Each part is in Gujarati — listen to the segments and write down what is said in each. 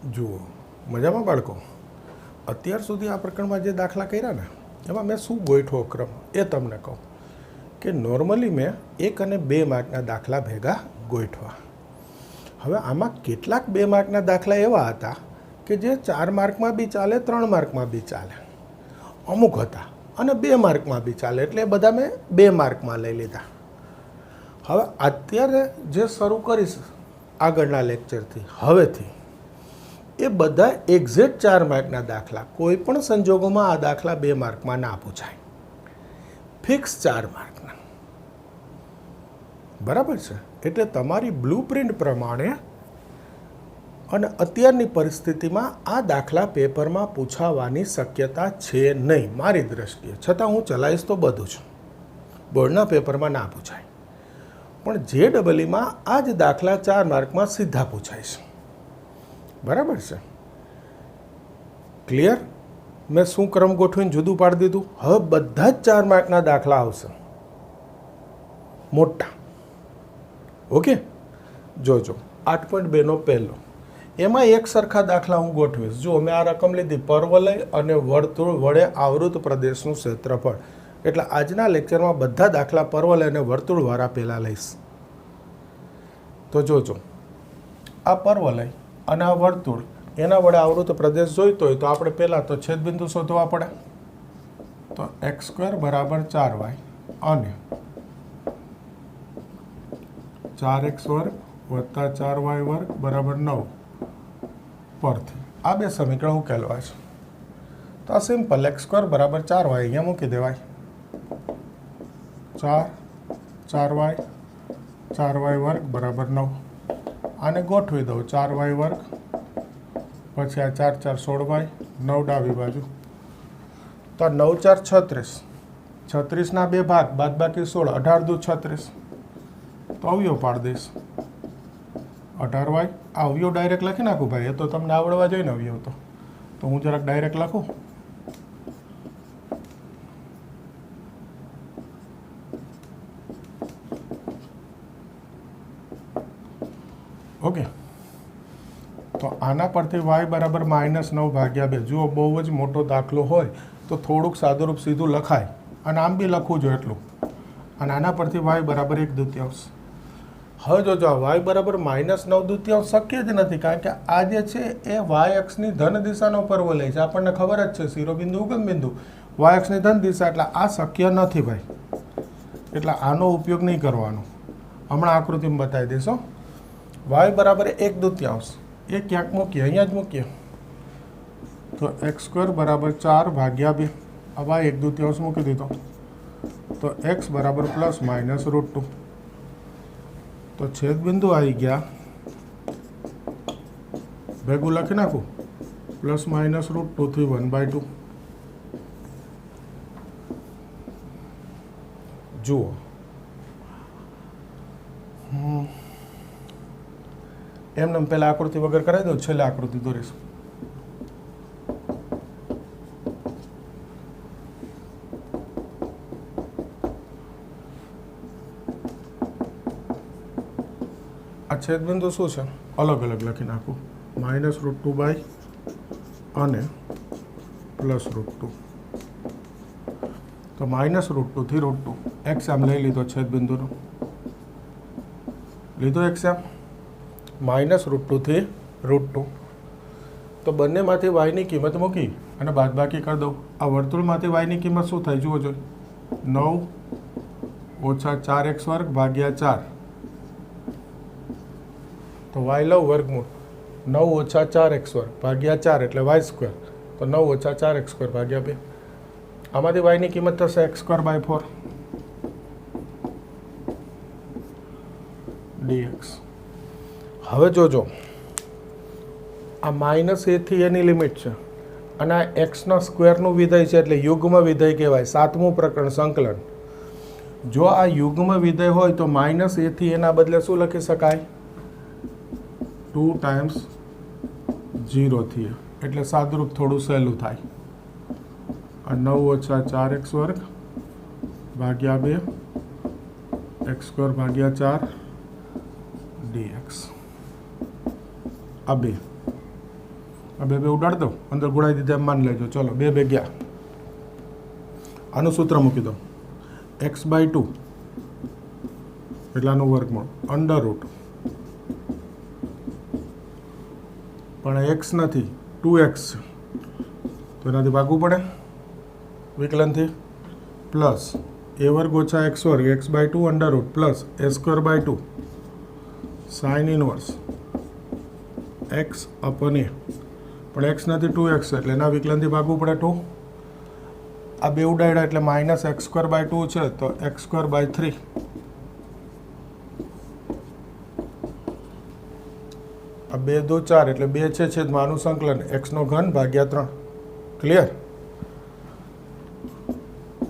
જુઓ મજામાં બાળકો, અત્યાર સુધી આ પ્રકરણમાં જે દાખલા કર્યા ને એમાં મેં શું ગોઠવો ક્રમ એ તમને કહું કે નોર્મલી મેં 1 અને 2 માર્કના દાખલા ભેગા ગોઠવા. હવે આમાં કેટલાક 2 માર્કના દાખલા એવા હતા કે જે 4 માર્કમાં બી ચાલે, 3 માર્કમાં બી ચાલે, અમુક હતા અને 2 માર્કમાં બી ચાલે, એટલે એ બધા મેં 2 માર્કમાં લઈ લીધા. હવે અત્યારે જે શરૂ કરીશ આગળના લેક્ચરથી હવેથી એ બધા એક્ઝેક્ટ 4 માર્કના દાખલા, કોઈ પણ સંજોગોમાં આ દાખલા 2 માર્કમાં ના પૂછાય, ફિક્સ 4 માર્કના. બરાબર છે? એટલે તમારી બ્લુ પ્રિન્ટ પ્રમાણે અને અત્યારની પરિસ્થિતિમાં આ દાખલા પેપરમાં પૂછાવાની શક્યતા છે નહીં મારી દ્રષ્ટિએ. છતાં હું ચલાવીશ તો બધું જ, બોર્ડના પેપરમાં ના પૂછાય, પણ JEEમાં આ જ દાખલા 4 માર્કમાં સીધા પૂછાય છે. બરાબર છે? ક્લિયર? મેં શું ક્રમ ગોઠવીને જુદું પાડી દીધું. હવે બધા જ 4 માર્કના દાખલા આવશે મોટા. ઓકે, જોજો 8.2નો પહેલો, એમાં એક સરખા દાખલા હું ગોઠવીશ. જો મેં આ રકમ લીધી, પર્વલય અને વર્તુળ વડે આવૃત પ્રદેશનું ક્ષેત્રફળ. એટલે આજના લેક્ચરમાં બધા દાખલા પર્વલય અને વર્તુળવાળા પહેલાં લઈશ. તો જોજો, આ પર્વલય અને આ વર્તુળ એના વડે આવૃત પ્રદેશ જોઈતો હોય તો આપણે પહેલાં તો છેદબિંદુ શોધવા પડે. તો x² બરાબર 4y અને 4x² વત્તા 4y² બરાબર 9 પરથી આ બે સમીકરણ ઉકેલવા છે. તો આ સિમ્પલ x² બરાબર 4y અહીંયા મૂકી દેવાય. 4y² બરાબર 9. આને ગોઠવી દઉં. 4y² પછી આ 4 4 16y, 9 ડાબી બાજુ. તો 9 4 36, 36ના 2 ભાગ બાદબાકી 16, 18 દુ 36. તો અવયવ પાડી દઈશ 18y. આ અવયવ ડાયરેક્ટ લખી નાખું ભાઈ, એ તો તમને આવડવા જોઈએ ને અવયવ તો હું જરાક ડાયરેક્ટ લખું. ઓકે, તો આના પરથી y બરાબર -9 ભાગ્યા 2. જુઓ, બહુ જ મોટો દાખલો હોય તો થોડુંક સાદુરૂપ સીધું લખાય અને આમ બી લખવું જોઈએ એટલું. અને આના પરથી y બરાબર 1/2. હવે જોજો, આ y બરાબર -9/2 શક્ય જ નથી, કારણ કે આ જે છે એ y અક્ષની ધન દિશાનો પર્વલય છે. આપણને ખબર જ છે, શિરોબિંદુ ઉગમ બિંદુ y અક્ષની ધન દિશા, એટલે આ શક્ય નથી ભાઈ. એટલે આનો ઉપયોગ નહીં કરવાનો. હમણાં આકૃતિમાં બતાવી દઈશો. y બરાબર 1/2, એ ક્યાંક મૂકીએ, અહીંયા જ મૂકીએ. તો x² બરાબર 4 ભાગ્યા 2. હવે 1/2 મૂકી દીધો. તો x બરાબર ±√2. તો છેદબિંદુ આવી ગયા, ભેગું લખી નાખું, ±√2 થી 1/2. જુઓ, એમને પહેલાં આકૃતિ વગર કરાવી દઉં, છેલ્લે આકૃતિ દોરીશ. આ છેદબિંદુ શું છે? અલગ અલગ લખી નાખું. -√2 અને +√2. તો -√2 થી √2. x આમ લઈ લીધો છેદબિંદુનો, લીધો x આમ -√2 થી √2. તો બંનેમાંથી y ની કિંમત મૂકી અને બાદબાકી કરી દઉં. આ વર્તુળમાંથી y ની કિંમત શું થાય જુઓ જો, 9 - 4x² ભાગ્યા 4. તો y લઉં વર્ગમૂળ, 9 - 4x² ભાગ્યા 4 એટલે y². તો 9 - 4x² ભાગ્યા 2. આમાંથી y ની કિંમત થશે x²/4 dx. હવે જોજો, આ -a થી એની લિમિટ છે અને આ x² નું વિધેય છે, એટલે યુગ્મ વિધેય કહેવાય. 7મું પ્રકરણ સંકલન. જો આ યુગ્મ વિધેય હોય તો -a થી એના બદલે શું લખી શકાય? 2 ટાઈમ્સ 0 થી, એટલે સાદુરૂપ થોડું સહેલું થાય. 9 - 4x² ભાગ્યા 2 x² ભાગ્યા 4 dx. આ 2 આ બે ઉડાડ દો, અંદર ગુણાઈ દીધા એમ માની લેજો. ચલો બે ગયા. આનું સૂત્ર મૂકી દો. x/2 એટલે આનું વર્ગમૂળ √ પણ x નથી 2x તો એનાથી ભાગવું પડે વિકલનથી, plus a² - x² x/2 √ plus a²/2 sin inverse x upon a, પણ x નથી 2x એટલે એના વિકલનથી ભાગવું પડે 2. આ બે ઉડાડ્યા એટલે -x²/2 છે તો x²/3 આ 2 2 4 એટલે 2 છે છેદમાં આનું સંકલન x3 ભાગ્યા 3. ક્લિયર?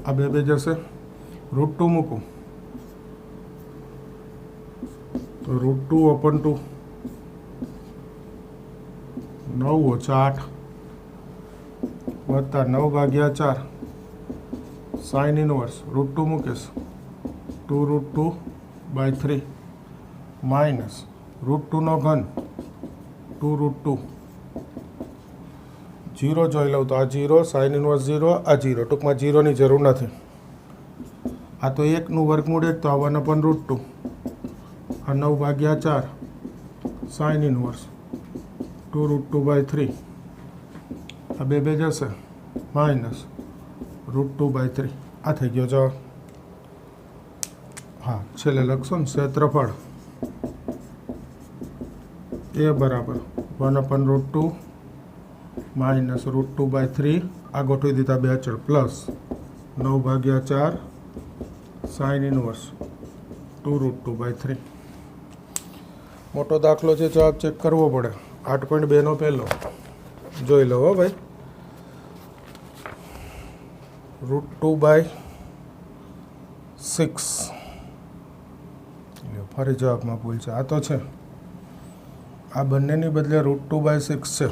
આ બે જશે, √2 મૂકું તો √2 upon 2 9 - 8 વત્તા 9 ભાગ્યા 4 sin ઇનવર્સ √2 મૂકીશ 2√2/3 માઇનસ √2 2√2 0 જોઈ લઉં તો આ 0 sin ઇનવર્સ 0 આ 0, ટૂંકમાં 0ની જરૂર નથી. આ તો 1નું વર્ગમૂળ 1 તો આ 1/√2 આ 9 ભાગ્યા 4 sin ઇનવર્સ 2√2/3 આ બે જશે માઇનસ √2/3 આ થઈ ગયો જવાબ. હા છેલ્લે લખશો ને ક્ષેત્રફળ એ બરાબર 1/√2 માઇનસ √2/3 આ ગોઠવી દીધા બે અચળ પ્લસ 9 ભાગ્યા 4 sin ઇનવર્સ 2√2/3. મોટો દાખલો છે, જવાબ ચેક કરવો પડે. 8.2 નો પહેલો જોઈ લો હો ભાઈ. √2/6 ફરી જવાબમાં ભૂલ છે. આ તો છે, આ બંનેની બદલે √2/6 છે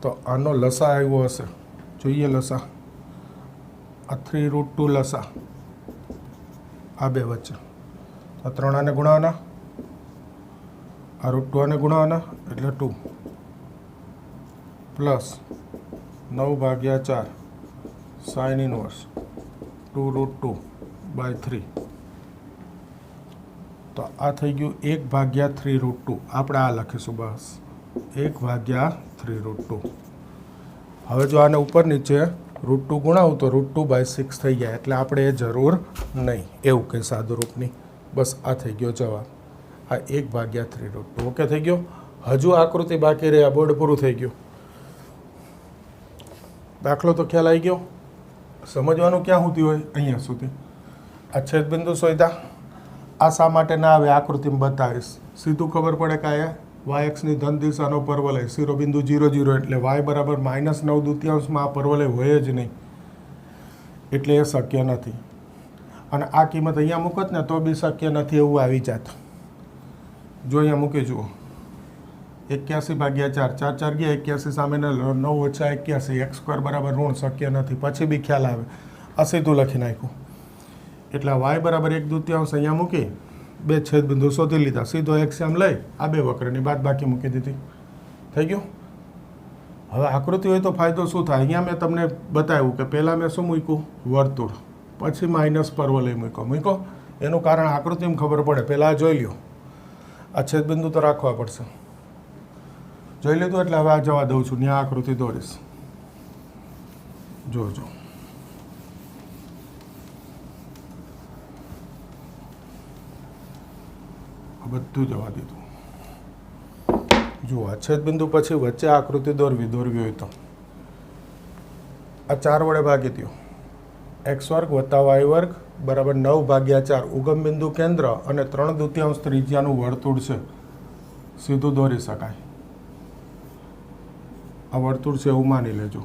તો આનો લસા આવ્યો હશે. જોઈએ લસા. આ 3√2 લસા આ બે વચ્ચે, આ 3 આને ગુણાવાના, આ √2 આને ગુણાવાના એટલે 2 પ્લસ 9 ભાગ્યા 4 sin ઇનવર્સ 2√2/3 તો આ થઈ ગયું 1/3√2. આપણે આ લખીશું બસ 1/3√2. હવે જો આને ઉપર નીચે √2 ગુણાવું તો √2/6 થઈ જાય એટલે આપણે એ જરૂર નહીં, એવું કંઈ સાદુરૂપની. બસ આ થઈ ગયો જવાબ, આ 1/3√2. ઓકે થઈ ગયો. હજુ આકૃતિ બાકી રહે, આ બોર્ડ પૂરું થઈ ગયું. દાખલો તો ખ્યાલ આવી ગયો. સમજવાનું ક્યાં સુધી હોય? અહીંયા સુધી. આ છેદબિંદુ શોધ્યા. આ શા માટે ના આવે આકૃતિમાં બતાવીશ. સીધું ખબર પડે કે આ y-અક્ષની ધન દિશાનો પરવલય શિરોબિંદુ 0 0 એટલે y બરાબર -9/2 આ પરવલય હોય જ નહીં, એટલે એ શક્ય નથી. અને આ કિંમત અહીંયા મૂકત ને તો બી શક્ય નથી એવું આવી જાત. જો અહીંયા મૂકી જુઓ 81/4 4 4 ગયા 81 સામેને 9 - 81 x² બરાબર ઋણ શક્ય નથી. પછી બી ખ્યાલ આવે, અસીધું લખી નાખ્યું. એટલે y બરાબર 1/2 અહીંયા મૂકી બે છેદબિંદુ શોધી લીધા, સીધો એક્સએમ લઈ આ બે વક્રની બાદ બાકી મૂકી દીધી. થઈ ગયું. હવે આકૃતિ હોય તો ફાયદો શું થાય? અહીંયા મેં તમને બતાવ્યું કે પહેલાં મેં શું મૂક્યું? વર્તુળ, પછી માઇનસ પરવલય મૂક્યો. એનું કારણ આકૃતિમાં ખબર પડે. પહેલાં આ જોઈ લ્યો. આ છેદબિંદુ તો રાખવા પડશે. જોઈ લીધું એટલે હવે આ જવા દઉં છું, ત્યાં આકૃતિ દોરીશ. જોજો. બધું જવા દીધું. જુઓ આ છેદબિંદુ પછી વચ્ચે આકૃતિ દોરવી હોય તો આ 4 વડે ભાગી દો. x² + y² બરાબર 9/4 ઉગમ બિંદુ કેન્દ્ર અને 3/2 ત્રિજ્યાનું વર્તુળ છે. સીધું દોરી શકાય. આ વર્તુળ છે એવું માની લેજો.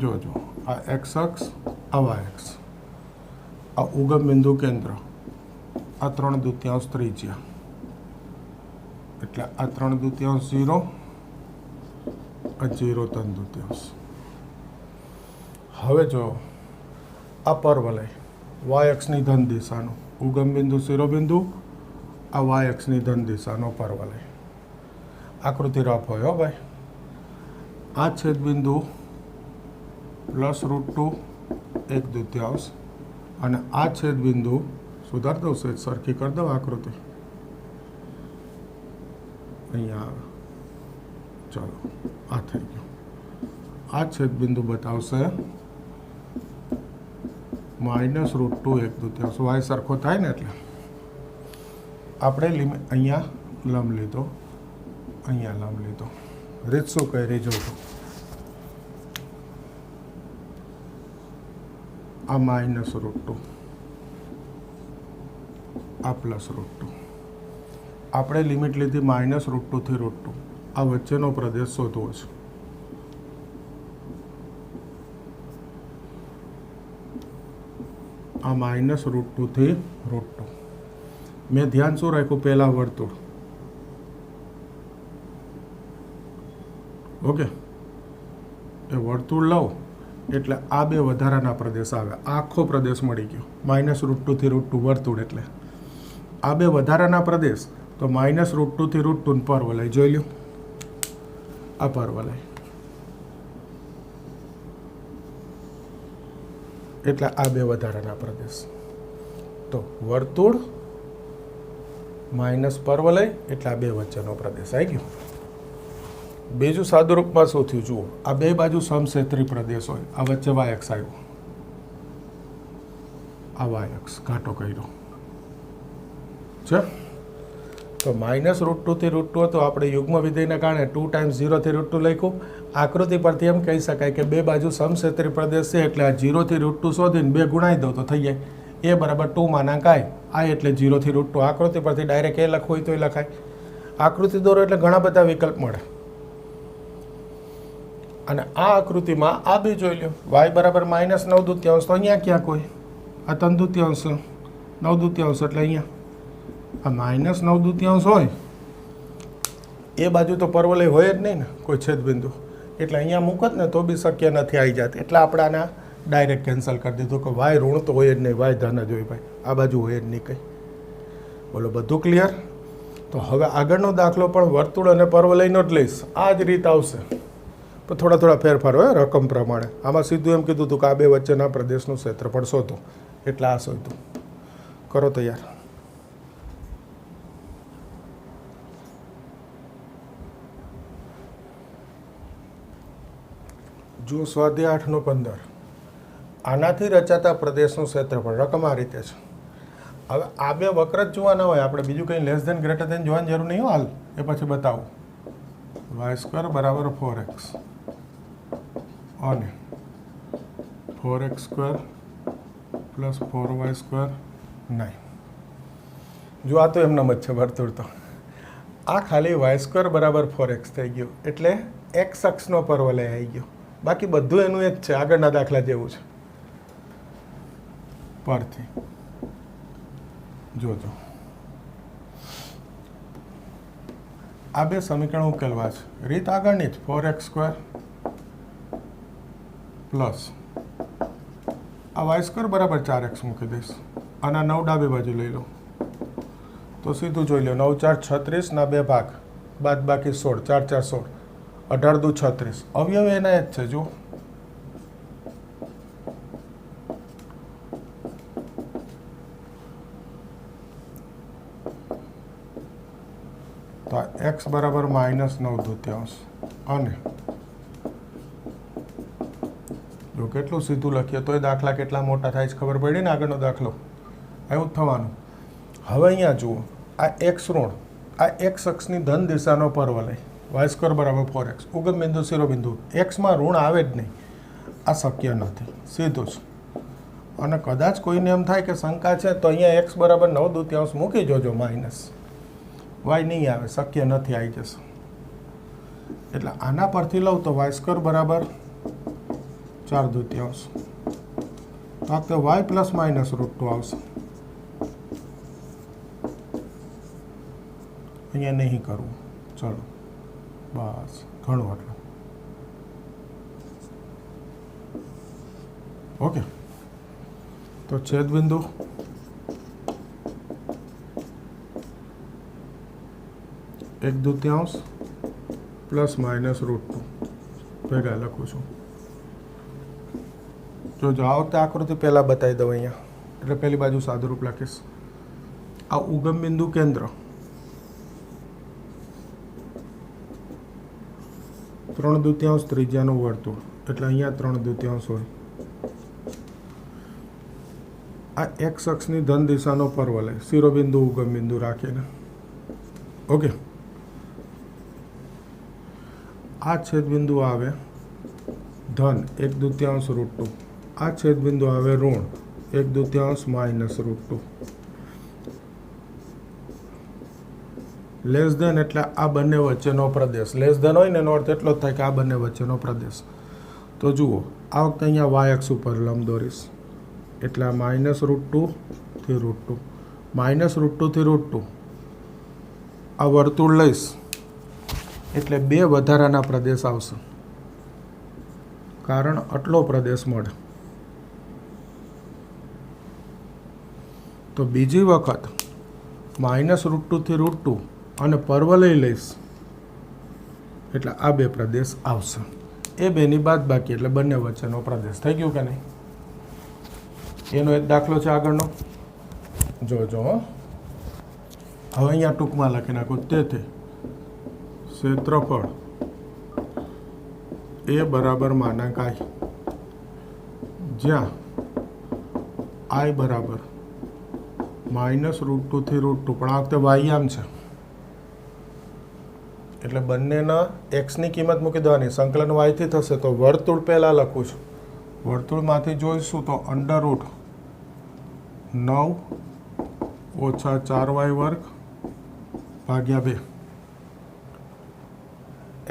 જોજો આ x અક્ષ, આ y અક્ષ, આ ઉગમ બિંદુ કેન્દ્ર, આ 3/2 ત્રિજ્યા એટલે આ 3/2 0, આ 0 3/2. હવે જો આ પરવલય y અક્ષની ધન દિશાનું ઉગમ બિંદુ શિરોબિંદુ આ વાય અક્ષની ધન દિશાનો પરવલય. આકૃતિ રફ હોય હો ભાઈ. આ છેદબિંદુ +√2 1/2 અને આ છેદબિંદુ સુધાર દઉં છે, સરખી કરી દઉં આકૃતિ અહીંયા આવે. ચલો આ થઈ ગયું. આ છેદબિંદુ બતાવશે -√2 1/2 વાય સરખો થાય ને એટલે આપણે અહીંયા લંબ લીધો, અહીંયા લંબ લીધો. રીત શું કરી જોજો. આ -√2 આ +√2 આપણે લિમિટ લીધી -√2 થી √2. આ વચ્ચેનો પ્રદેશ શોધવો છે. આ -√2 થી √2. મેં ધ્યાન શું રાખ્યું? પહેલાં વર્તુળ. ઓકે, એ વર્તુળ લઉં એટલે આ બે વધારાના પ્રદેશ આવે. આખો પ્રદેશ મળી ગયો. -√2 થી √2 વર્તુળ એટલે આ બે વધારાના પ્રદેશ. તો -√2 થી √2 પરવલય જોઈ લો. આ પરવલય એટલે આ બે વધારાના પ્રદેશ. તો વર્તુળ માઇનસ પરવલય એટલે આ બે વચ્ચેનો પ્રદેશ આવી ગયો. બીજું સાદુરૂપમાં શું થયું જુઓ. આ બે બાજુ સમક્ષેત્રી પ્રદેશ હોય. આ વચ્ચે વાય અક્ષ આવ્યો. આ વાય અક્ષ ઘાટો કર્યો છે. તો -√2 થી √2 તો આપણે યુગ્મ વિધેયના કારણે 2 ટાઈમ્સ 0 થી √2 લખ્યું. આકૃતિ પરથી એમ કહી શકાય કે બે બાજુ સમક્ષેત્રી પ્રદેશ છે એટલે આ 0 થી √2 શોધીને 2 ગુણાઈ દો તો થઈ જાય. એ બરાબર 2 માનાંક I એટલે 0 થી √2. આકૃતિ પરથી ડાયરેક્ટ એ લખવું હોય તો એ લખાય. આકૃતિ દોરો એટલે ઘણા બધા વિકલ્પ મળે. અને આ આકૃતિમાં આ બી જોઈ લો. y બરાબર -9/2 તો અહીંયા ક્યાં કોઈ આ 3/2 9/2 એટલે અહીંયા આ -9/2 હોય એ બાજુ તો પરવલય હોય જ નહીં ને કોઈ છેદબિંદુ. એટલે અહીંયા મૂકત ને તો બી શક્ય નથી આવી જાત. એટલે આપણે આના ડાયરેક્ટ કેન્સલ કરી દીધું કે વાય ઋણ તો હોય જ નહીં, વાય ધન જ હોય ભાઈ. આ બાજુ હોય જ નહીં કંઈ. બોલો બધું ક્લિયર? તો હવે આગળનો દાખલો પણ વર્તુળ અને પરવલયનો જ લઈશ. આ જ રીત આવશે પણ થોડા ફેરફાર હોય રકમ પ્રમાણે. આમાં સીધું એમ કીધું હતું કે આ બે વચ્ચેના પ્રદેશનું ક્ષેત્રફળ શોધો એટલે આ શોધ્યું. કરો તૈયાર. જુઓ સ્વાધ્યાય 8/15. આનાથી રચાતા પ્રદેશનું ક્ષેત્રફળ રકમ આ રીતે છે. હવે આ બે વક્ર જ જોવાના હોય. આપણે બીજું કંઈ લેસ ધેન ગ્રેટર ધેન જોવાની જરૂર નહીં હાલ. એ પછી બતાવું. y² બરાબર 4x અને 4x² પ્લસ 4y² 9. જો આ તો એમનામ જ છે વર્તુળ. તો આ ખાલી y² બરાબર 4x થઈ ગયું એટલે x અક્ષનો પરવલય આવી ગયો. બાકી બધું એનું એ જ છે. આગળના દાખલા જેવું છે. પરથી જોજો. આ બે સમીકરણ ઉકેલવા છે. રીત આગળની જ 4x² પ્લસ આ y² બરાબર 4x મૂકી દઈશ અને 9 ડાબી બાજુ લઈ લો તો સીધું જોઈ લો. 9 4 36 ના 2 ભાગ બાદ બાકી 16 4 4 16 18 દુ 36. અવયવ એના જ છે. જો તો x બરાબર -9/2 અને જો કેટલું સીધું લખીએ તો એ દાખલા કેટલા મોટા થાય છે ખબર પડી ને. આગળનો દાખલો એવું જ થવાનું. હવે અહીંયા જુઓ. આ x ઋણ આ x અક્ષની ધન દિશાનો પરવલય y² બરાબર 4x. ઉગમ બિંદુ શિરોબિંદુ એક્સમાં ઋણ આવે જ નહીં. આ શક્ય નથી. સીધું જ. અને કદાચ કોઈને એમ થાય કે શંકા છે તો અહીંયા x બરાબર 9/2 મૂકી જોજો. માઇનસ y નહીં આવે. શક્ય નથી, આવી જશે. એટલે આના પરથી લઉં તો y² બરાબર 4/2. તો y પ્લસ માઇનસ √2 આવશે. અહીંયા નહીં કરવું. ચલો બસ ઘણું આટલું. ઓકે. તો છેદબિંદુ 1/2 પ્લસ માઇનસ √2 ભેગા લખું છું. જો આ વખતે આકૃતિ પહેલાં બતાવી દઉં અહીંયા, એટલે પહેલી બાજુ સાદુરૂપ લખીશ. આ ઉગમ બિંદુ કેન્દ્ર 3/2 ત્રિજ્યાનું વર્તુળ, એટલે અહીંયા 3/2 હોય. આ એક્સ અક્ષની ધન દિશાનો પરવલય, શિરોબિંદુ ઉગમ બિંદુ રાખીને. ઓકે, આ છેદબિંદુ આવે ધન 1/2 √2, આ છેદબિંદુ આવે ઋણ 1/2 માઇનસ √2. લેસ ધેન એટલે આ બંને વચ્ચેનો પ્રદેશ. લેસ ધેન હોય ને એનો અર્થ એટલો જ થાય કે આ બંને વચ્ચેનો પ્રદેશ. તો જુઓ, આ વખતે અહીંયા વાય અક્ષ ઉપર લંબ દોરીશ, એટલે આ માઇનસ √2 થી √2, માઇનસ √2 થી √2. આ વર્તુળ લઈશ એટલે બે વધારાના પ્રદેશ આવશે, કારણ આટલો પ્રદેશ મળે. તો બીજી વખત માઇનસ √2 થી √2 અને પરવલય લઈશ એટલે આ બે પ્રદેશ આવશે. એ બેની બાદ બાકી એટલે બંને વચ્ચેનો પ્રદેશ થઈ ગયું કે નહીં? એનો એક દાખલો છે આગળનો, જોજો. હવે અહીંયા ટૂંકમાં લખી નાખું. તેથી ક્ષેત્રફળ એ બરાબર માનાંક I, જ્યાં I બરાબર માઇનસ √2 થી √2, પણ આ વખતે વાયામ છે એટલે બંનેના એક્સની કિંમત મૂકી દેવાની. સંકલન વાયથી થશે તો વર્તુળ પહેલાં લખું છું. વર્તુળમાંથી જોઈશું તો √9 ઓછા 4y વર્ગ ભાગ્યા 2.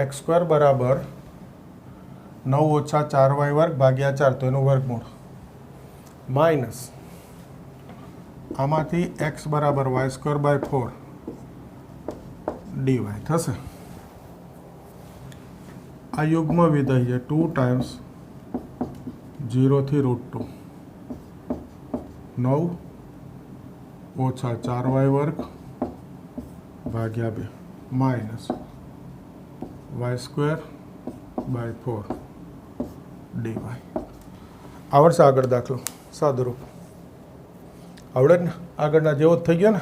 x² બરાબર 9 ઓછા 4y વર્ગ ભાગ્યા 4, તો એનું વર્ગમૂળ, માઇનસ આમાંથી x બરાબર y²/4 dy થશે. આ યુગ્મ વિધેય છે 2 ટાઈમ્સ 0 થી √2, 9 ઓછા 4y વર્ગ ભાગ્યા 2 માઇનસ y²/4 dy. આવડશે આગળ દાખલો? સાદુરૂપ આવડે ને? આગળના જેવો જ થઈ ગયો ને,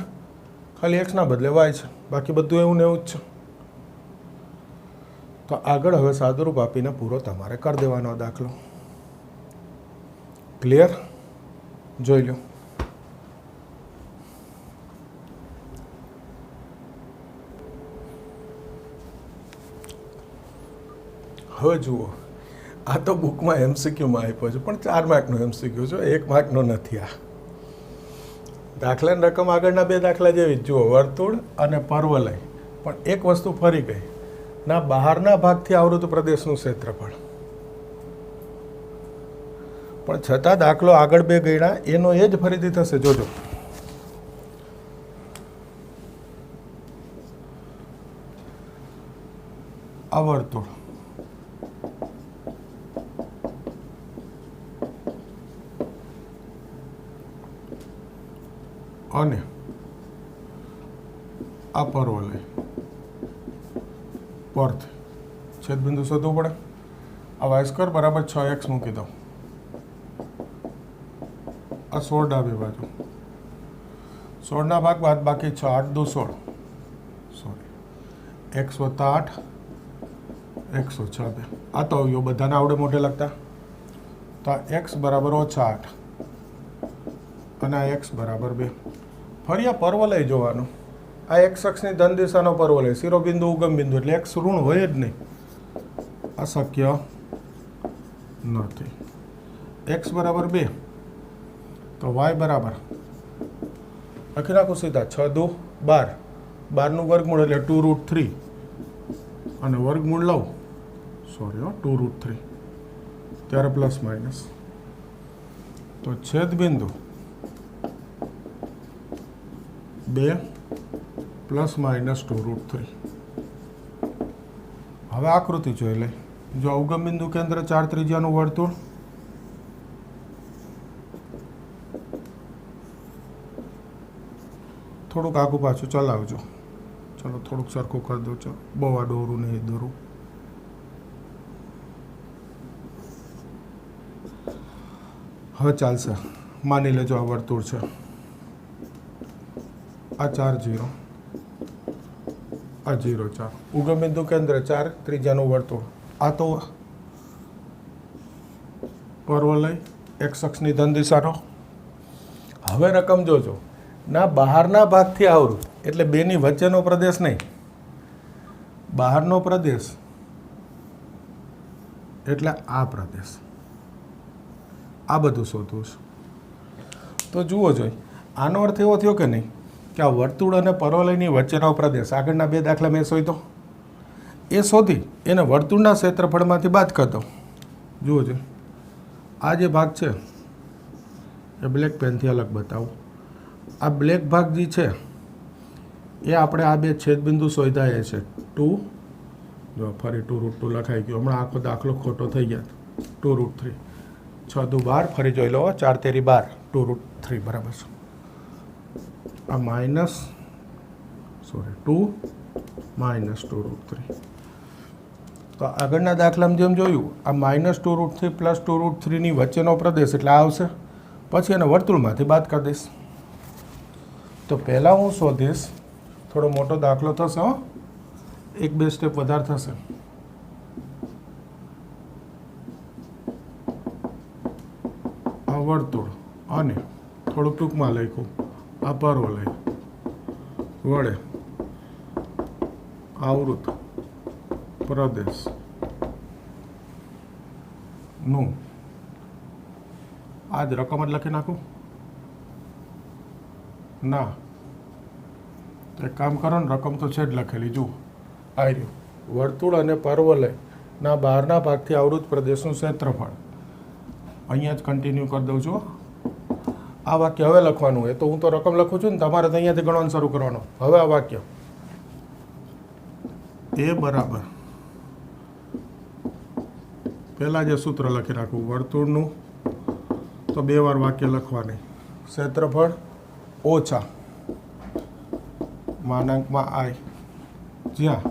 ખાલી એક્સના બદલે વાય છે, બાકી બધું એવું ને એવું જ છે. તો આગળ હવે સાદુરૂપ આપીને પૂરો તમારે કરી દેવાનો દાખલો. ક્લિયર? જોઈ લો. હવે જુઓ, આ તો બુકમાં MCQમાં આપ્યો છે, પણ 4 માર્કનો MCQ છે, 1 માર્કનો નથી. આ દાખલાની રકમ આગળના બે દાખલા જેવી જુઓ, વર્તુળ અને પરવલય. પણ એક વસ્તુ ફરી ગઈ, ના બહારના ભાગથી આવૃત પ્રદેશનું ક્ષેત્રફળ. પણ છતાં દાખલો આગળ બે ગણ્યા એનો એ જ ફરીથી થશે. જોજો, આ વર્તુળ અને આ પરવલય પરથી છેદબિંદુ શોધવું પડે. આ y² બરાબર 6x મૂકી દો. આ 16 ડાબી બાજુ, 16ના ભાગ બાદ બાકી 6, 8 દુ 16, સોરી x + 8 x - 2. આ તો આવ્યો, બધાને આવડે મોઢે લખતા. તો આ x બરાબર -8 અને આ x બરાબર 2. ફરી આ પરવલય જોવાનું. આ એક્સ અક્ષની ધન દિશાનો પરવલય, શિરોબિંદુ ઉગમ બિંદુ, એટલે એક્સ ઋણ હોય જ નહીં, આ શક્ય નથી. એક્સ બરાબર 2 તો વાય બરાબર લખી નાખું સીધા 6 દુ 12, 12નું વર્ગમૂળ એટલે 2√3 અને વર્ગમૂળ લઉં, સોરી 2√3, ત્યારે પ્લસ માઇનસ. તો છેદબિંદુ 2 પ્લસ માઇનસ 2√3. હવે આકૃતિ જોઈ લે. જો ઉગમ બિંદુ કેન્દ્ર 4 ત્રિજ્યાનું વર્તુળ, થોડુંક આગું પાછું ચલાવજો. चलो थोड़ुंक सरखुं कर दो। चलो बहु आ दोरूं नहीं दोरूं। હવે ચાલશે. માની લેજો આ વર્તુળ છે, આ 4 0, આ 0 4, ઉગમ બિંદુ કેન્દ્ર 4, ત્રિજ્યાનું વર્તુળ. આ તો પર્વલય એક્સ અક્ષની ધન દિશાનો. હવે રકમ જોજો, ના બહારના ભાગથી આવૃત એટલે બેની વચ્ચેનો પ્રદેશ નહીં, બહારનો પ્રદેશ એટલે આ પ્રદેશ. આ બધું શોધવું છે. તો જુઓ જોઈ, આનો અર્થ એવો થયો કે નહીં કે આ વર્તુળ અને પર્વલયની વચ્ચેનો પ્રદેશ, આગળના 2 દાખલા મેં શોધ્યો, એ શોધી એને વર્તુળના ક્ષેત્રફળમાંથી બાદ કરી દો. જુઓ જોઈ, આ જે ભાગ છે એ બ્લેક પેનથી અલગ બતાવું. આ બ્લેક ભાગ જે છે એ આપણે આ 2 છેદબિંદુ શોધ્યા છે. 2, જો ફરી 2√2 લખાઈ ગયું. હમણાં આખો દાખલો ખોટો થઈ ગયા. 2√3, 6 દુ 12, ફરી જોઈ લો, 4 તેરી 12, 2√3 બરાબર છે. આ માઇનસ 2 માઇનસ 2√3. તો આગળના દાખલામાં જેમ જોયું, આ -2√3 પ્લસ 2√3ની વચ્ચેનો પ્રદેશ એટલે આ આવશે. પછી એને વર્તુળમાંથી બાદ કરી દઈશ. તો પહેલાં હું શોધીશ, થોડો મોટો દાખલો થશે, 1-2 સ્ટેપ વધારે થશે. આ વર્તુળ અને થોડુંક ટૂંકમાં લખ્યું આ પર્વલય વડે આવૃત પ્રદેશ નું આ જ રકમ જ લખી નાખું. ના, તો એક કામ કરો ને, રકમ તો છે જ લખેલી. જુઓ આ રહ્યું, વર્તુળ અને પર્વલયના બહારના ભાગથી આવૃત પ્રદેશનું ક્ષેત્રફળ. અહીંયા જ કન્ટિન્યુ કરી દઉં છું. આ વાક્ય હવે લખવાનું હોય તો હું તો રકમ લખું છું ને, તમારે તો અહીંયાથી ગણવાનું શરૂ કરવાનો. હવે આ વાક્ય એ બરાબર, પહેલાં જે સૂત્ર લખી નાખવું, વર્તુળનું તો 2 વાર વાક્ય લખવાની, ક્ષેત્રફળ ઓછા માનાંકમાં આઈ, જ્યાં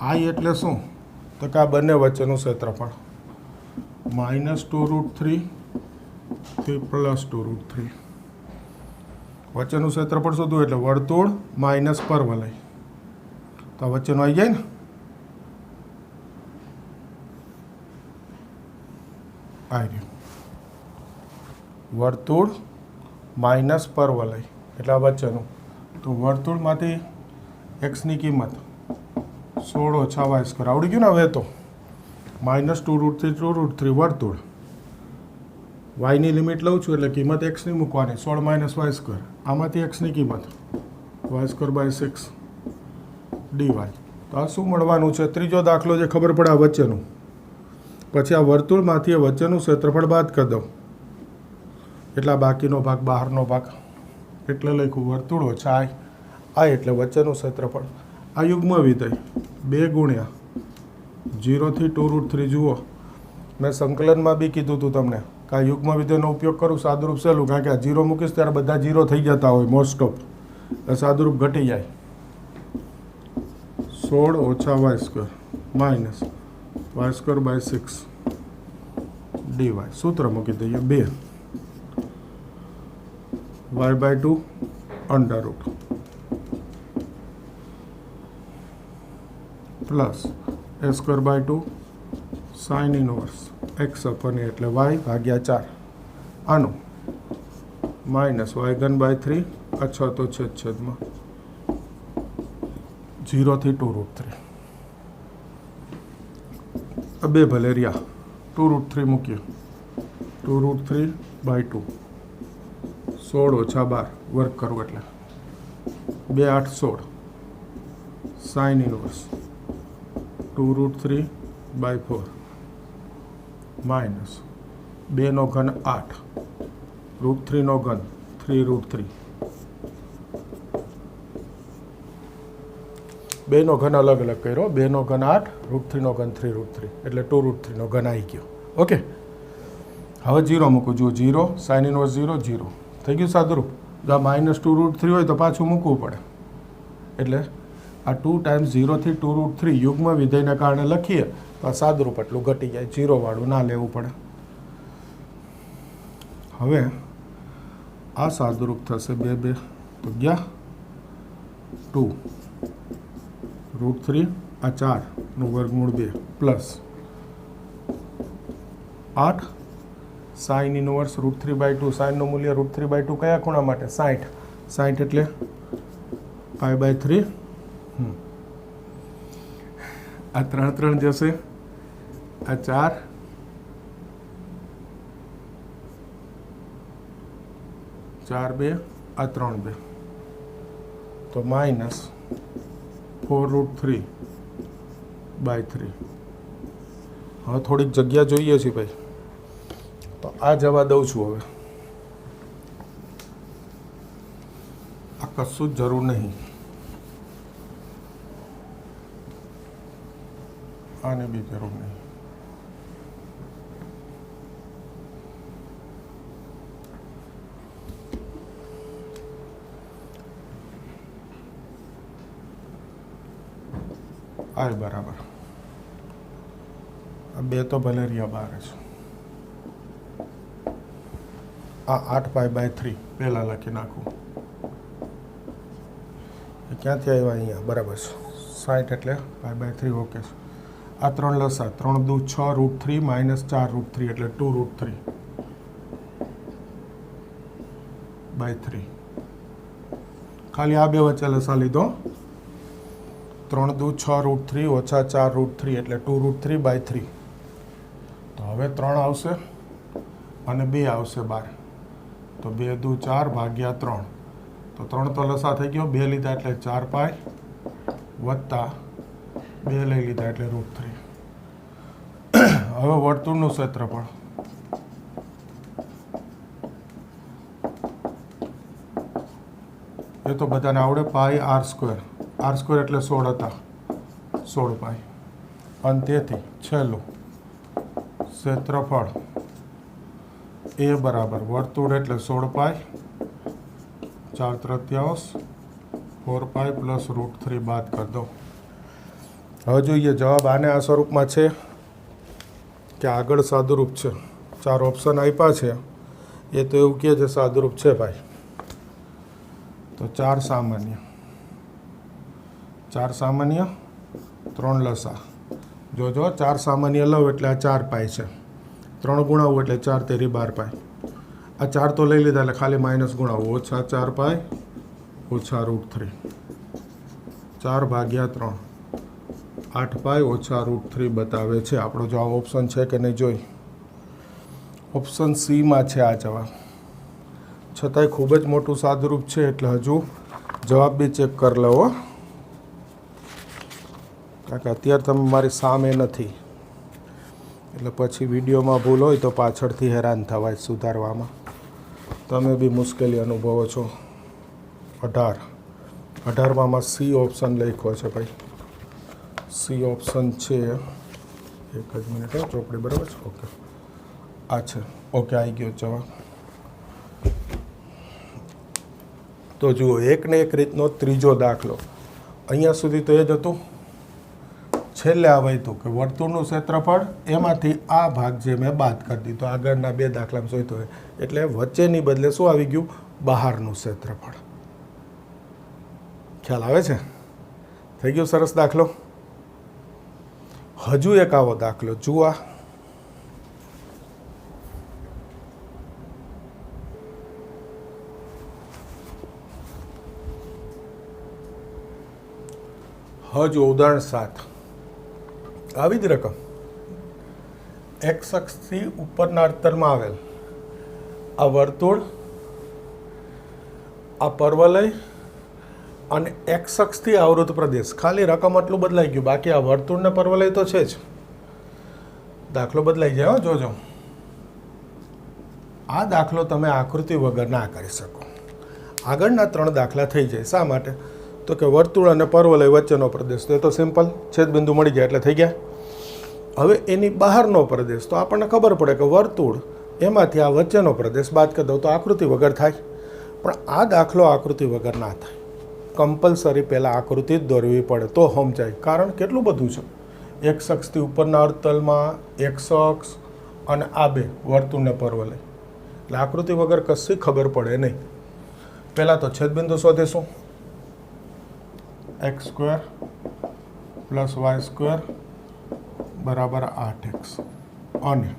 આઈ એટલે શું તો કે આ બંને વચ્ચેનું ક્ષેત્રફળ, -2√3 થી +2√3 વચ્ચેનું ક્ષેત્રફળ શોધવું એટલે વર્તુળ માઇનસ પર્વલય. તો વચ્ચેનું આવી જાય ને, આવી ગયું વર્તુળ માઇનસ પર્વલય એટલે આ વચ્ચેનું. તો વર્તુળમાંથી એક્સની કિંમત 16 ઓછા y², આવડી ગયું ને. હવે તો -2√3 2√3 વર્તુળ, વાયની લિમિટ લઉં છું એટલે કિંમત એક્સની મૂકવાની, 16 - y². આમાંથી એક્સની કિંમત y²/6 dy. તો આ શું મળવાનું છે? ત્રીજો દાખલો જે ખબર પડે આ વચ્ચેનું. પછી આ વર્તુળમાંથી એ વચ્ચેનું ક્ષેત્રફળ બાદ કરી દઉં એટલે આ બાકીનો ભાગ, બહારનો ભાગ. એટલે લખ્યું વર્તુળ ઓછા આ એટલે વચ્ચેનું ક્ષેત્રફળ. આ યુગ્મ વિધેય 2 ગુણ્યા 0 થી 2√3. જુઓ, મેં સંકલનમાં બી કીધું હતું તમને કે આ યુગ્મ વિધેયનો ઉપયોગ કરું સાદુરૂપ સહેલું, કારણ કે આ 0 મૂકીશ ત્યારે બધા 0 થઈ જતા હોય મોસ્ટ ઓફ, એટલે સાદુરૂપ ઘટી જાય. 16 ઓછા y² માઇનસ y²/6 dy. સૂત્ર મૂકી દઈએ 2 y/2 √ plus a²/2 sin inverse x અપન એટલે y/4. આનું માઇનસ y3/3 અથવા તો છેદમાં 0 થી 2√3. આ 2 ભલે રહ્યા, 2√3 મૂકીએ, 2√3/2 16 ઓછા 12 વર્ક કરવું એટલે 2 8 16 સાઇન ઇનવર્સ 2√3/4 માઇનસ 2 નો ઘન 8 √3 નો ઘન 3√3. 2 નો ઘન અલગ અલગ કર્યો, 2 નો ઘન 8 √3 નો ઘન 3√3 એટલે 2√3 નો ઘન આવી ગયો. ઓકે, હવે 0 મૂકું. જુઓ 0 સાઇન ઇનવર્સ 0 0 થઈ ગયું સાદુરૂપ. જો આ -2√3 હોય તો પાછું મૂકવું પડે એટલે આ 2 ટાઈમ્સ 0 થી 2√3 યુગ્મ વિધેયના કારણે લખીએ તો આ સાદુરૂપ એટલું ઘટી જાય, 0 વાળું ના લેવું પડે. હવે આ સાદુરૂપ થશે 2 2 તો ગયા 2√3 આ 4 નું વર્ગમૂળ 2 પ્લસ 8 સાઇન ઇનવર્સ √3/2. સાઇનનું મૂલ્ય √3/2 કયા ખૂણા માટે? 60. 60 એટલે π/3. આ 3 3 જશે, આ 4 4 2 આ 3 2 તો માઇનસ 4√3/3. હવે થોડીક જગ્યા જોઈએ છે ભાઈ, તો આ જવા દઉં છું. હવે આ કશું જ જરૂર નહીં, આને બી જરૂર નહીં. આ બરાબર, આ 2 તો ભલે રહ્યા બહાર જ. આ 8π/3 પહેલાં લખી નાખું. એ ક્યાંથી આવ્યા? અહીંયા બરાબર છે. 60 એટલે π/3 ઓકે છે. આ 3 લસા, 3 દુ 6√3 માઇનસ 4√3 એટલે 2√3/3. ખાલી આ બે વચ્ચે લસા લીધો. 3 દુ 6√3 ઓછા 4√3 એટલે 2√3/3. તો હવે 3 આવશે અને 2 આવશે બહાર, તો 2 દુ 4 ભાગ્યા 3. તો 3 તો લસા થઈ ગયો, 2 લીધા એટલે 4π વત્તા 2 લઈ લીધા એટલે √3. હવે વર્તુળનું ક્ષેત્રફળ એ તો બધાને આવડે, πr². r² એટલે 16 હતા, 16π. અને તેથી છેલ્લું ક્ષેત્રફળ એ બરાબર વર્તુળ એટલે 16π 4/3 4π પ્લસ √3 બાદ કરી દો. હવે જોઈએ જવાબ આને આ સ્વરૂપમાં છે કે આગળ સાદુરૂપ છે. 4 ઓપ્શન આપ્યા છે, એ તો એવું કહે છે સાદુરૂપ છે ભાઈ. તો 4 સામાન્ય, 4 સામાન્ય 3 લસા. જોજો 4 સામાન્ય લઉં એટલે આ 4π છે, 3 ગુણાવું એટલે 4 તેરી 12π. આ 4 તો લઈ લીધા એટલે ખાલી માઇનસ ગુણાવું, ઓછા 4π ઓછા √3. 4 ભાગ્યા 3 8π ઓછા √3 બતાવે છે. આપણો જવાબ ઓપ્શન છે કે નહીં જોઈ. ઓપ્શન સીમાં છે આ જવાબ. છતાંય ખૂબ જ મોટું સાદુરૂપ છે એટલે હજુ જવાબ બી ચેક કરી લો. કારણ કે અત્યારે તમે મારી સામે નથી, એટલે પછી વિડીયોમાં ભૂલ હોય તો પાછળથી હેરાન થવાય સુધારવામાં. તમે બી મુશ્કેલી અનુભવો છો. 18માં સી ઓપ્શન લખ્યો છે ભાઈ. સી ઓપ્શન છે, એક જ મિનિટ ચોપડી બરાબર છે. ઓકે આ છે, ઓકે આવી ગયો જવાબ. તો જુઓ, એક ને એક રીતનો ત્રીજો દાખલો. અહીંયા સુધી તો એ જ હતું. છેલ્લે આવે હતું કે વર્તુળનું ક્ષેત્રફળ, એમાંથી આ ભાગ જે મેં બાદ કરી દીધો આગળના 2 દાખલામાં જોઈતો હોય, એટલે વચ્ચેની બદલે શું આવી ગયું? બહારનું ક્ષેત્રફળ. ખ્યાલ આવે છે? થઈ ગયો સરસ દાખલો. હજુ એક આવો દાખલો જુઓ. હજુ ઉદાહરણ 7. આવી જ રકમ એક્સ અક્ષથી ઉપરના અંતરમાં આવેલ આ વર્તુળ, આ પર્વલય અને એક્સ અક્ષથી આવૃત પ્રદેશ. ખાલી રકમ આટલું બદલાઈ ગયું, બાકી આ વર્તુળ ને પર્વલય તો છે જ. દાખલો બદલાઈ જાય. જોજો, આ દાખલો તમે આકૃતિ વગર ના કરી શકો. આગળના 3 દાખલા થઈ જાય. શા માટે? તો કે વર્તુળ અને પર્વલય વચ્ચેનો પ્રદેશ, તો એ તો સિમ્પલ છેદબિંદુ મળી ગયા એટલે થઈ ગયા. હવે એની બહારનો પ્રદેશ તો આપણને ખબર પડે કે વર્તુળ, એમાંથી આ વચ્ચેનો પ્રદેશ બાદ કરી દઉં તો આકૃતિ વગર થાય. પણ આ દાખલો આકૃતિ વગર ના થાય. કમ્પલસરી પહેલાં આકૃતિ જ દોરવી પડે તો સમજાય. કારણ કેટલું બધું છે. એક અક્ષથી ઉપરના અર્ધતલમાં એક અક્ષ અને આ બે વર્તુળને પરવલય, એટલે આકૃતિ વગર કશી ખબર પડે નહીં. પહેલાં તો છેદબિંદુ શોધીશું. X square plus y square બરાબર 8x અને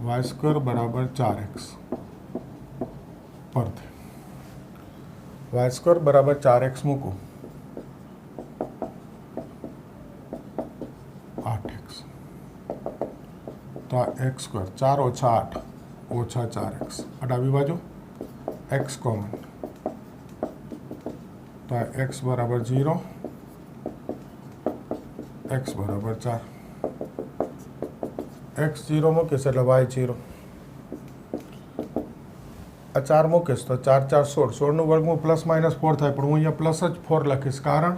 વાય સ્ક્વેર બરાબર 4x પરથી વાય સ્ક્વેર બરાબર 4x મૂકું 8x તો આ x સ્ક્વેર 4 ઓછા 8 ઓછા 4x ડાબી બાજુ x કોમન તો આ x બરાબર 0 x બરાબર 4 x 0 મૂકીશ એટલે y 0 આ 4 મૂકીશ તો 4 4 16 16નું વર્ગમૂળ પ્લસ માઇનસ 4 થાય પણ હું અહીંયા પ્લસ જ 4 લખીશ કારણ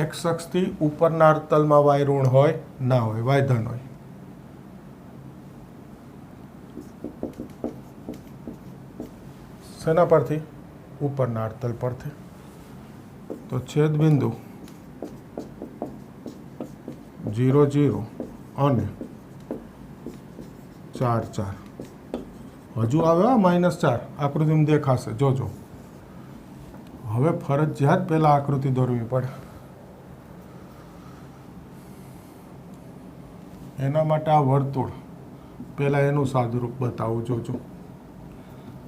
x અક્ષથી ઉપરના અર્ધતલમાં y ઋણ હોય ના હોય y ધન હોય. શેના પરથી? ઉપરના અર્ધતલ પરથી. તો છેદ બિંદુ 0 0 અને 4 4 હજુ આવે -4 આકૃતિમાં દેખાશે જોજો. હવે ફરજિયાત પહેલાં આકૃતિ દોરવી પડે. એના માટે આ વર્તુળ પહેલાં એનું સાદુરૂપ બતાવું જોજો.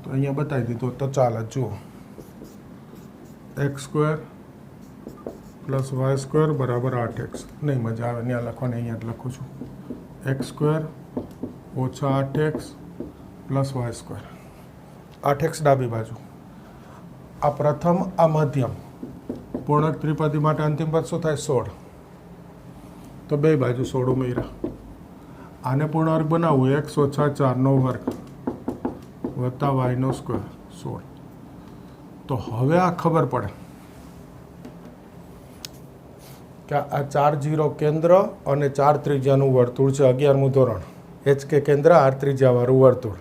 તો અહીંયા બતાવી દીધું તો ચાલે. જુઓ x square plus y square બરાબર 8x. નહીં મજા આવે ત્યાં લખવાની, અહીંયા જ લખું છું. એક્સ સ્ક્વેર ઓછા 8x plus y square 8x ડાબી બાજુ. આ પ્રથમ, આ મધ્યમ. પૂર્ણાંક ત્રિપદી માટે અંતિમ પદ શું થાય? 16. તો બે બાજુ 16 ઉમેર્યા. આને પૂર્ણાંક બનાવવું x ઓછા 4નો વર્ગ વત્તા વાયનો સ્ક્વેર 16. તો હવે આ ખબર પડે કે આ 4 0 કેન્દ્ર અને 4 ત્રિજ્યાનું વર્તુળ છે. 11મું ધોરણ HK કેન્દ્ર, R ત્રિજ્યાવાળું વર્તુળ.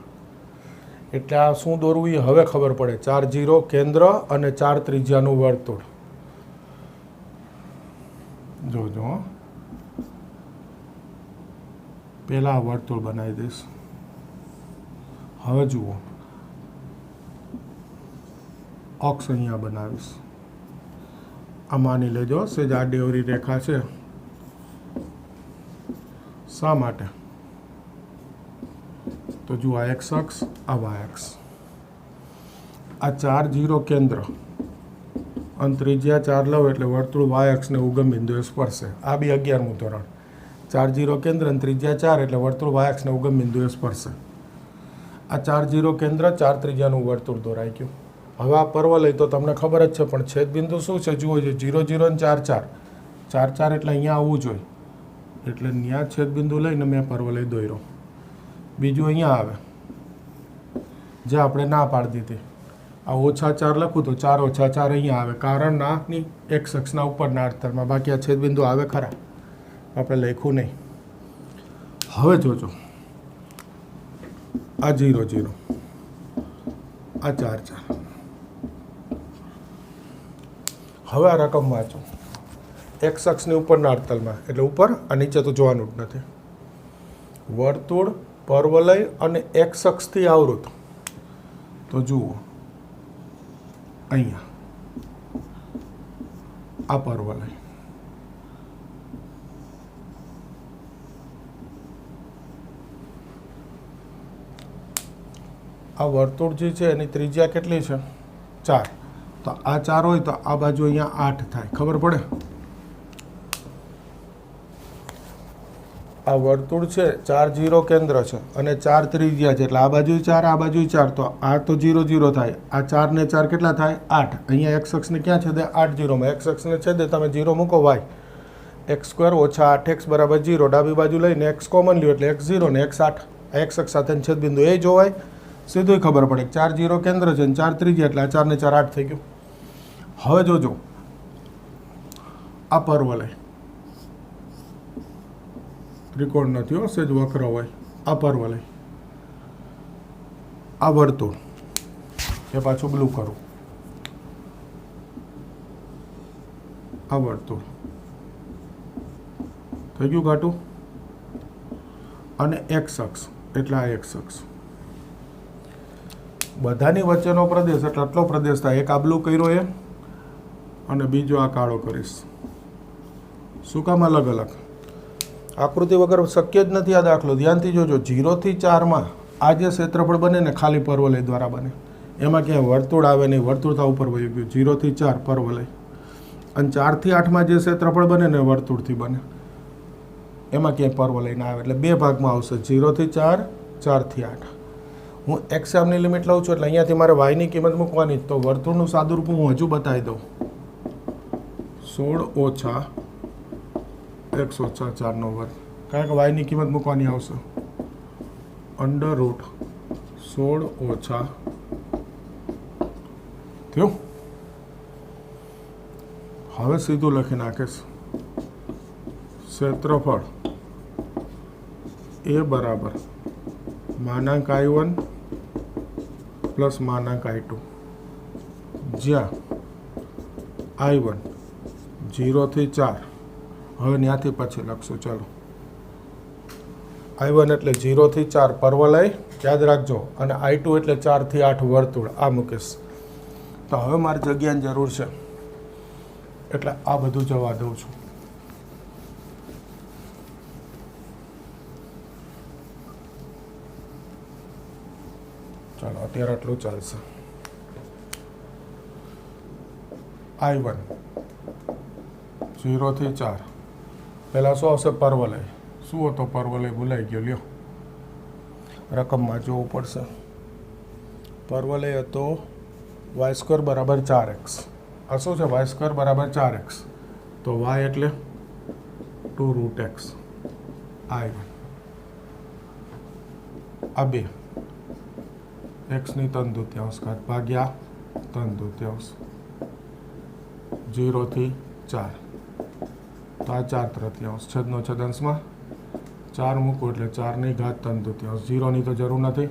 એટલે આ શું દોરવું એ હવે ખબર પડે. 4 0 કેન્દ્ર અને 4 ત્રિજ્યાનું વર્તુળ. જોજો પહેલાં વર્તુળ બનાવી દઈશ. હવે જુઓ અક્ષ અહીંયા બનાવીશ. આ માની લેજો સેજ આ ડેવરી રેખા છે. શા માટે? તો જુઓ આ એક્સ અક્ષ, આ વાય અક્ષ. આ 4 0 કેન્દ્ર અને ત્રિજ્યા 4 લવ એટલે વર્તુળ વાય અક્ષને ઉગમ બિંદુએ સ્પર્શે. આ બી 11મું ધોરણ. 4 0 કેન્દ્ર અને ત્રિજ્યા 4 એટલે વર્તુળ વાય અક્ષને ઉગમ બિંદુએ સ્પર્શે. આ 4 0 કેન્દ્ર 4 ત્રિજ્યાનું વર્તુળ દોરાઈ ગયું. હવે આ પર્વલય તો તમને ખબર જ છે, પણ છેદ બિંદુ શું છે જુઓ. 0 0 અને 4 4 4 4 એટલે અહીંયા આવવું જોઈએ. એટલે ત્યાં છેદ બિંદુ લઈને મેં પર્વલય દોર્યો. બીજું અહીંયા આવે જે આપણે ના પાડી દીધી. આ ઓછા 4 લખું તો 4 ઓછા 4 અહીંયા આવે કારણ નાની એક અક્ષના ઉપરના અર્ધતલમાં. બાકી આ છેદ બિંદુ આવે ખરા, આપણે લખ્યું નહીં. હવે જોજો આ 0 0 આ 4 4. હવે આ રકમ વાંચો. એક્સ અક્ષની ઉપરના અર્ધતલમાં એટલે ઉપર, આ નીચે તો જોવાનું જ નથી. વર્તુળ, પર્વલય અને એક્સ અક્ષથી આવૃત. તો જુઓ અહીંયા આ પર્વલય, આ વર્તુળ જે છે એની ત્રિજ્યા કેટલી છે? 4. તો આ 4 હોય તો આ બાજુ અહીંયા 8 થાય. ખબર પડે? આ વર્તુળ છે 4 0 કેન્દ્ર છે અને 4 ત્રિજ્યા છે એટલે આ બાજુ 4 આ બાજુ 4. તો આ તો 0 0 થાય. આ 4 ને 4 કેટલા થાય? 8. અહીંયા એક્સ અક્ષને ક્યાં છેદે? 8 0માં. એક્સ અક્ષને છેદે તમે 0 મૂકો વાય. એક્સ સ્ક્વેર ઓછા 8x બરાબર 0. ડાબી બાજુ લઈને એક્સ કોમન લ્યો એટલે x 0 ને x 8. એક્સ અક્ષ સાથે છેદ બિંદુ એ જોવાય. સીધું ખબર પડે 4 0 કેન્દ્ર છે અને 4 ત્રિજ્યા એટલે આ 4 ને 4 8 થઈ ગયું. હવે જોજો આ પર્વલય ત્રિકોણ નથી હો, સેજ વક્ર હોય. આ પર્વલય, આ વર્તુળ, એ પાછું બ્લુ કરું. આ વર્તુળ થઈ ગયું ઘાટું, અને એક્સ અક્ષ એટલે આ એક્સ અક્ષ. બધાની વચ્ચેનો પ્રદેશ એટલે આટલો પ્રદેશ થાય. એક આબલું કર્યો એ અને બીજો આ કાળો કરીશ. શું કામ અલગ અલગ? આકૃતિ વગર શક્ય જ નથી આ દાખલો. ધ્યાનથી જોજો. 0 થી 4માં આ જે ક્ષેત્રફળ બને ને ખાલી પરવલય દ્વારા બને, એમાં ક્યાંય વર્તુળ આવે નહીં. વર્તુળ તો ઉપર વહી ગયું. 0 થી 4 પરવલય. અને 4 થી 8માં જે ક્ષેત્રફળ બને ને વર્તુળથી બને, એમાં ક્યાંય પરવલય ના આવે. એટલે બે ભાગમાં આવશે, 0 થી 4, 4 થી 8. હું એક્સ એમની લિમિટ લઉં છું એટલે અહીંયાથી મારે વાયની કિંમત મૂકવાની. તો વર્તુળનું સાદુરૂપ હું હજુ બતાવી દઉં. 16 ઓછા x ઓછા 4 નો વર્ગ. કારણ કે વાયની કિંમત મૂકવાની આવશે. અંડર રૂટ 16 ઓછા થયું. હવે સીધું લખી નાખીશ. ક્ષેત્રફળ એ બરાબર માનાંક I1 પ્લસ માનાંક I2, જ્યાં I1 0 થી 4. હવે ત્યાંથી પછી લખશું. ચાલો, I1 એટલે 0 થી 4 પરવલય યાદ રાખજો, અને I2 એટલે 4 થી 8 વર્તુળ. આ મૂકીશ. તો હવે મારે જગ્યાની જરૂર છે એટલે આ બધું જવા દઉં છું. ચાલો, અત્યારે આટલું ચાલશે. I1 0 થી 4. પહેલાં શું આવશે? પરવલય. શું હતો પરવલય? ભૂલાઈ ગયો. લ્યો, રકમમાં જોવું પડશે. પરવલય હતો y² બરાબર 4x. આ શું છે? y² બરાબર 4x. તો y એટલે 2 રૂટ x. I1 આ 2 એક્સની 3/4 ઘાત ભાગ્યા 3/4. 0 થી 4. તો આ 4/3. છેદનો છેદાંશમાં 4 મૂકું એટલે 4ની ઘાત 3/4. 0ની તો જરૂર નથી.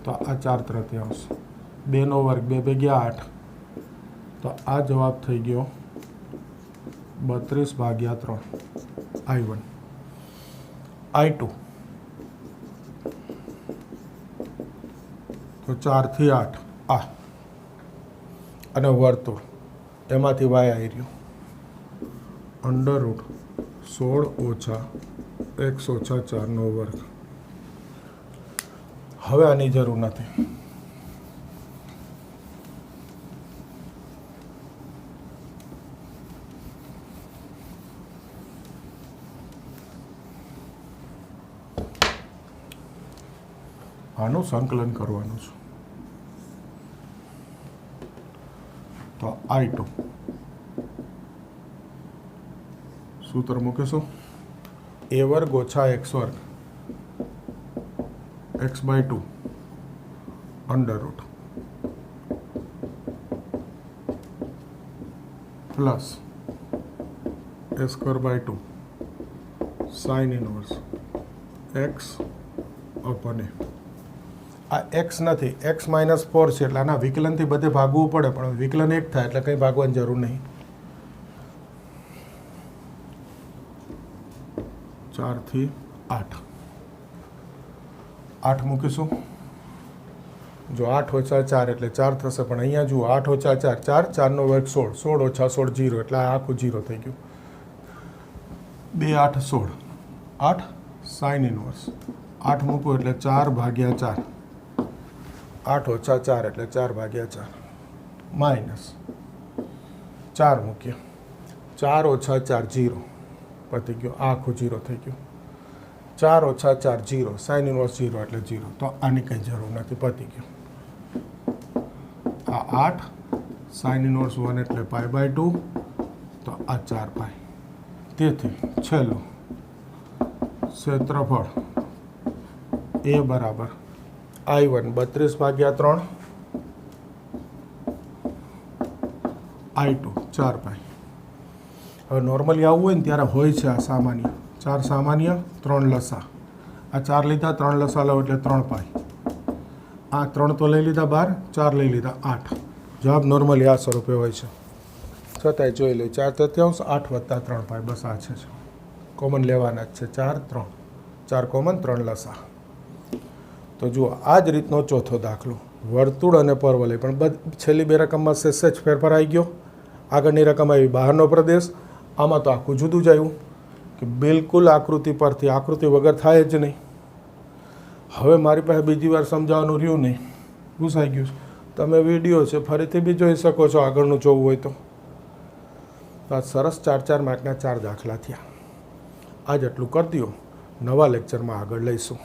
તો આ 4/3. 2નો વર્ગ 2 ભેગ્યા 8. તો આ જવાબ થઈ ગયો 32/3. I1. I2 તો 4 થી 8 આ, અને વર્તુળ એમાંથી વાય આવી રહ્યું. અંડર રૂટ 16 ઓછા x ઓછા 4 નો વર્ગ. હવે આની જરૂર નથી. આનું સંકલન કરવાનું છે. તો I2 સૂત્ર મૂકીશું. a વર્ગ ઓછા x વર્ગ x/2 under route plus a²/2 sine inverse x અપન a. આ x નથી, x -4 છે એટલે આના વિકલનથી બધે ભાગવું પડે, પણ વિકલન 1 થાય એટલે કંઈ ભાગવાની જરૂર નહીં. 4 થી 8. 8 મૂકીશું. જો 8 ઓછા 4 એટલે 4 થશે, પણ અહીંયા જુઓ 8 ઓછા 4 4, 4 નો વર્ગ 16, 16 ઓછા 16 0, એટલે આ આખું 0 થઈ ગયું. 2 8 16. 8 સાઇન ઇનવર્સ. 8 મૂકવું એટલે 4/4. 8 ઓછા 4 એટલે 4/4 માઇનસ 4 મૂકીએ. 4 ઓછા 4 0. પતી ગયો. આ આખું 0 થઈ ગયું. 4 ઓછા 4 0. સાઇન ઇનવર્સ 0 એટલે 0. તો આની કંઈ જરૂર નથી. પતી ગયું. આ 8 સાઇન ઇનવર્સ 1 એટલે π/2. તો આ 4π. તેથી છેલ્લું ક્ષેત્રફળ એ બરાબર I1 32/3, I2 4π. હવે નોર્મલી આવું હોય ને ત્યારે હોય છે આ સામાન્ય. 4 સામાન્ય, 3 લસા. આ 4 લીધા, 3 લસા લો એટલે 3π. આ 3 તો લઈ લીધા બહાર, 4 લઈ લીધા 8. જવાબ નોર્મલી આ સ્વરૂપે હોય છે. છતાંય જોઈ લે 4 તૃતીયાંશ 8 વત્તા 3 પાય બસ આ છે કોમન લેવાના જ છે 4 3 4 કોમન 3 લસા. તો જુઓ આ જ રીતનો ચોથો દાખલો વર્તુળ અને પરવલય પણ છેલ્લી બે રકમમાં સહેજ ફેરફાર આવી ગયો. આગળની રકમ આવી બહારનો પ્રદેશ. આમાં તો આખું જુદું જ આવ્યું કે બિલકુલ આકૃતિ પરથી આકૃતિ વગર થાય જ નહીં. હવે મારી પાસે બીજી વાર સમજાવવાનું રહ્યું નહીં, ઘૂસાઈ ગયું. તમે વિડીયો છે ફરીથી બી જોઈ શકો છો આગળનું જોવું હોય તો. આ સરસ 4-4 માર્કના 4 દાખલા થયા. આજ એટલું કરી દો. નવા લેક્ચરમાં આગળ લઈશું.